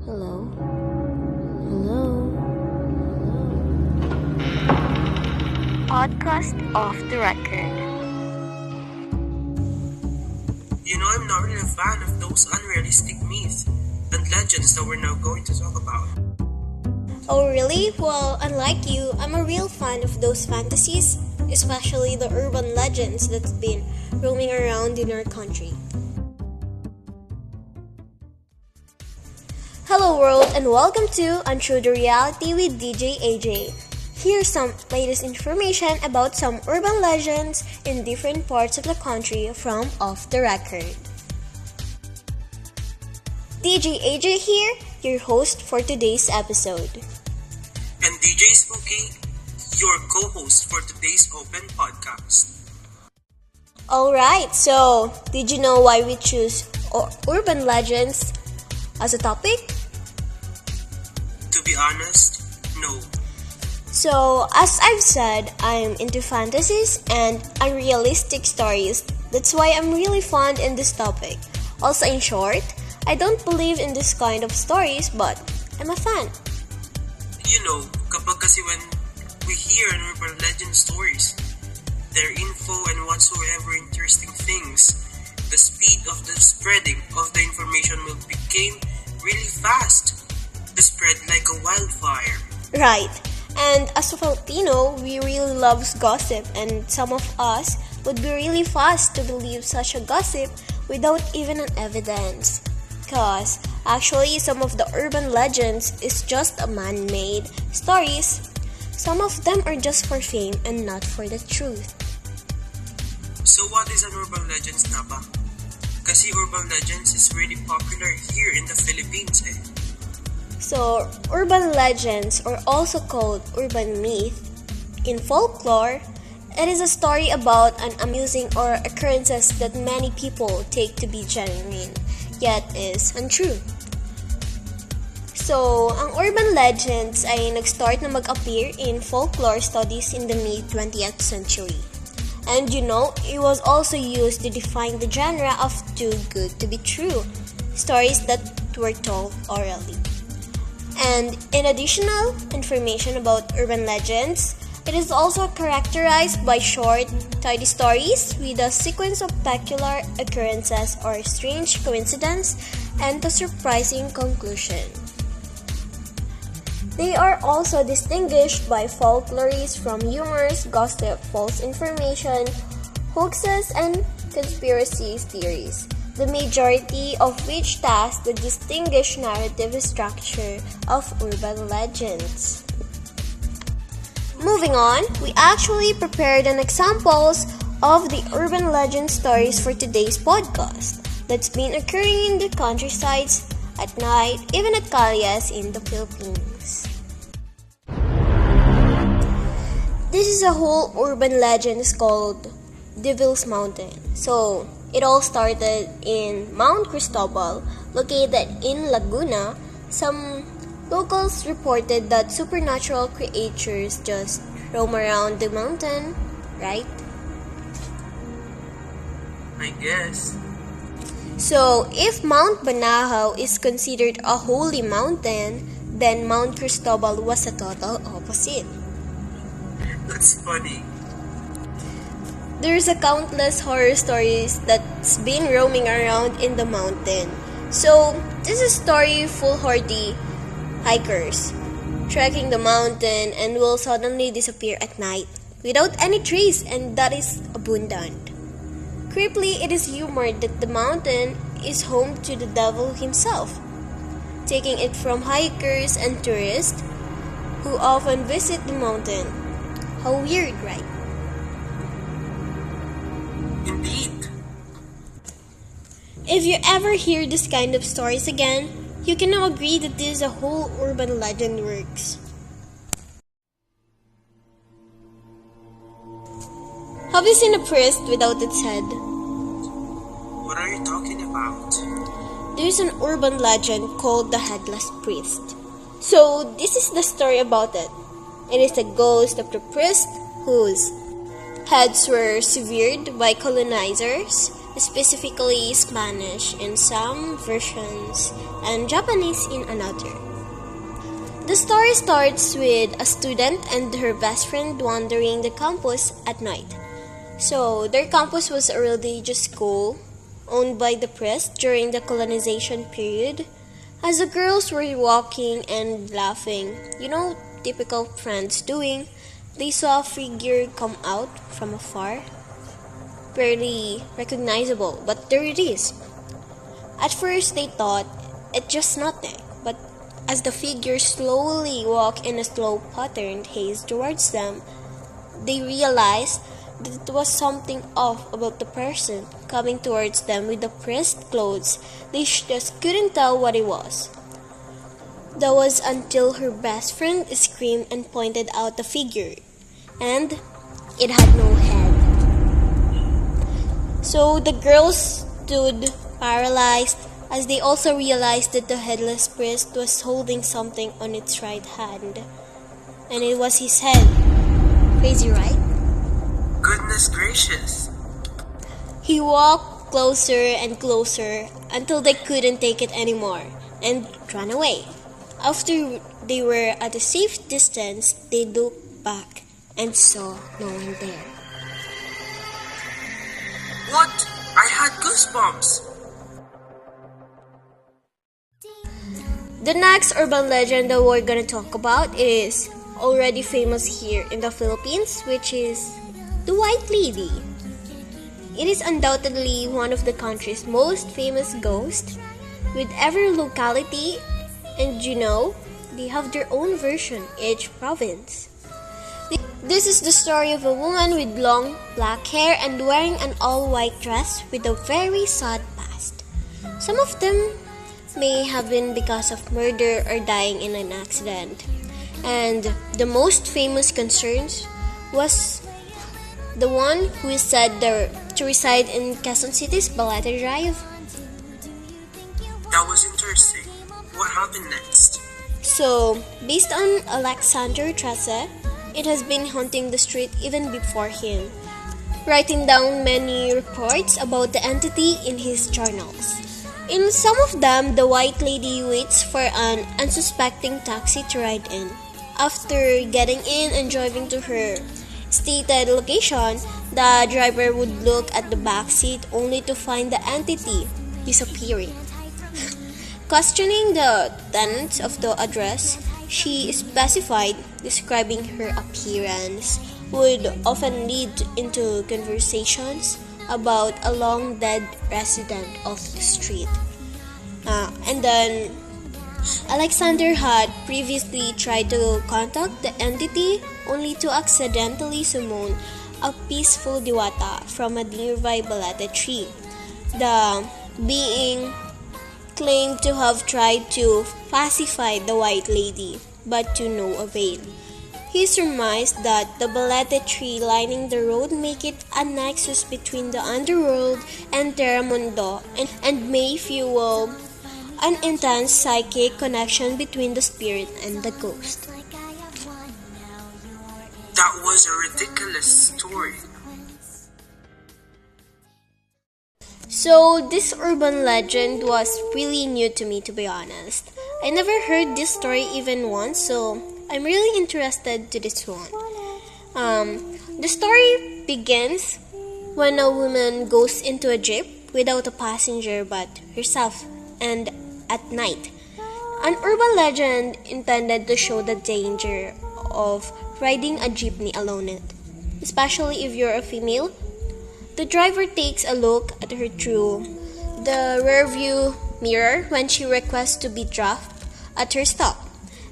Hello? Hello? Podcast off the record. I'm not really a fan of those unrealistic myths and legends that we're now going to talk about. Oh really? Well, unlike you, I'm a real fan of those fantasies, especially the urban legends that's been roaming around in our country. Hello world and welcome to Untrue the Reality with DJ AJ. Here's some latest information about some urban legends in different parts of the country from Off the Record. DJ AJ here, your host for today's episode. And DJ Spooky, your co-host for today's open podcast. Alright, so did you know why we choose urban legends as a topic? To be honest, no. So, as I've said, I'm into fantasies and unrealistic stories. That's why I'm really fond in this topic. Also, in short, I don't believe in this kind of stories, but I'm a fan. Kapag kasi when we hear an urban legend stories, their info and whatsoever interesting things, the speed of the spreading of the information will become really fast. The spread like a wildfire. Right. And as a Filipino, we really love gossip, and some of us would be really fast to believe such a gossip without even an evidence. Cause actually some of the urban legends is just a man-made stories. Some of them are just for fame and not for the truth. So what is an urban legend na ba? Kasi urban legends is really popular here in the Philippines So, urban legends, or also called urban myth, in folklore, it is a story about an amusing or occurrences that many people take to be genuine, yet is untrue. So, ang urban legends ay nag-start na mag-appear in folklore studies in the mid-20th century. And it was also used to define the genre of too good to be true, stories that were told orally. And in additional information about urban legends, it is also characterized by short, tidy stories with a sequence of peculiar occurrences or strange coincidence and a surprising conclusion. They are also distinguished by folklores from humors, gossip, false information, hoaxes, and conspiracy theories, the majority of which task the distinguished narrative structure of urban legends. Moving on, we actually prepared an examples of the urban legend stories for today's podcast that's been occurring in the countrysides, at night, even at calles in the Philippines. This is a whole urban legend called Devil's Mountain. So, it all started in Mount Cristobal, located in Laguna. Some locals reported that supernatural creatures just roam around the mountain, right? I guess. So, if Mount Banahaw is considered a holy mountain, then Mount Cristobal was a total opposite. That's funny. There's a countless horror stories that's been roaming around in the mountain. So, this is a story foolhardy hikers trekking the mountain and will suddenly disappear at night without any trace, and that is abundant. Creepily, it is rumored that the mountain is home to the devil himself, taking it from hikers and tourists who often visit the mountain. How weird, right? Indeed. If you ever hear this kind of stories again, you can now agree that this is a whole urban legend works. Have you seen a priest without its head? What are you talking about? There's an urban legend called the Headless Priest. So, this is the story about it. It is the ghost of the priest whose heads were severed by colonizers specifically Spanish in some versions and Japanese in another. The story starts with a student and her best friend wandering the campus at night. So, their campus was a religious school owned by the priest during the colonization period. As the girls were walking and laughing, typical friends doing, they saw a figure come out from afar. Barely recognizable, but there it is. At first, they thought it's just nothing, but as the figure slowly walked in a slow patterned haze towards them, they realized that it was something off about the person coming towards them with the priest clothes. They just couldn't tell what it was. That was until her best friend screamed and pointed out the figure, and it had no head. So the girls stood paralyzed as they also realized that the headless priest was holding something on its right hand, and it was his head. Crazy, right? Goodness gracious. He walked closer and closer until they couldn't take it anymore and ran away. After they were at a safe distance, they looked back and saw no one there. What? I had goosebumps. The next urban legend that we're gonna talk about is already famous here in the Philippines, which is the White Lady. It is undoubtedly one of the country's most famous ghosts, with every locality, and they have their own version, each province. This is the story of a woman with long black hair and wearing an all-white dress with a very sad past. Some of them may have been because of murder or dying in an accident. And the most famous concerns was the one who is said to reside in Quezon City's Balete Drive. That was interesting. What happened next? So, based on Alexander Trece, it has been haunting the street even before him, writing down many reports about the entity in his journals. In some of them, the White Lady waits for an unsuspecting taxi to ride in. After getting in and driving to her stated location, the driver would look at the back seat only to find the entity disappearing. Questioning the tenants of the address, she specified describing her appearance would often lead into conversations about a long dead resident of the street. And then Alexander had previously tried to contact the entity only to accidentally summon a peaceful diwata from a nearby balete tree. The being claimed to have tried to pacify the White Lady, but to no avail. He surmised that the balete tree lining the road make it a nexus between the underworld and Terra Mundo and may fuel an intense psychic connection between the spirit and the ghost. That was a ridiculous story. So, this urban legend was really new to me, to be honest. I never heard this story even once, so I'm really interested to this one. The story begins when a woman goes into a jeep without a passenger but herself, and at night. An urban legend intended to show the danger of riding a jeepney alone, especially if you're a female. The driver takes a look at her through the rearview mirror when she requests to be dropped at her stop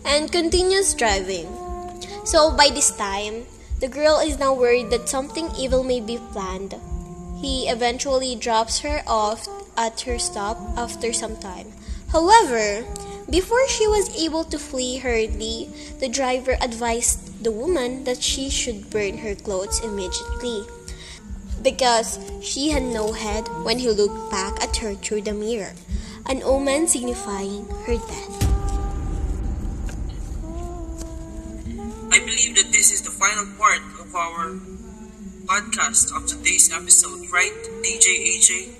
and continues driving. So by this time, the girl is now worried that something evil may be planned. He eventually drops her off at her stop after some time. However, before she was able to flee hurriedly, the driver advised the woman that she should burn her clothes immediately, because she had no head when he looked back at her through the mirror, an omen signifying her death. I believe that this is the final part of our podcast of today's episode, right, DJ AJ?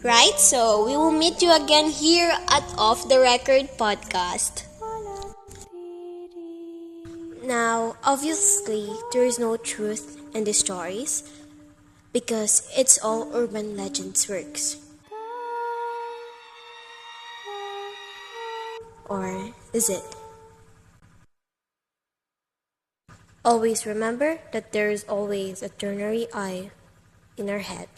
Right? So we will meet you again here at Off the Record podcast. Now, obviously, there is no truth in the stories because it's all urban legends works. Or is it? Always remember that there is always a ternary eye in our head.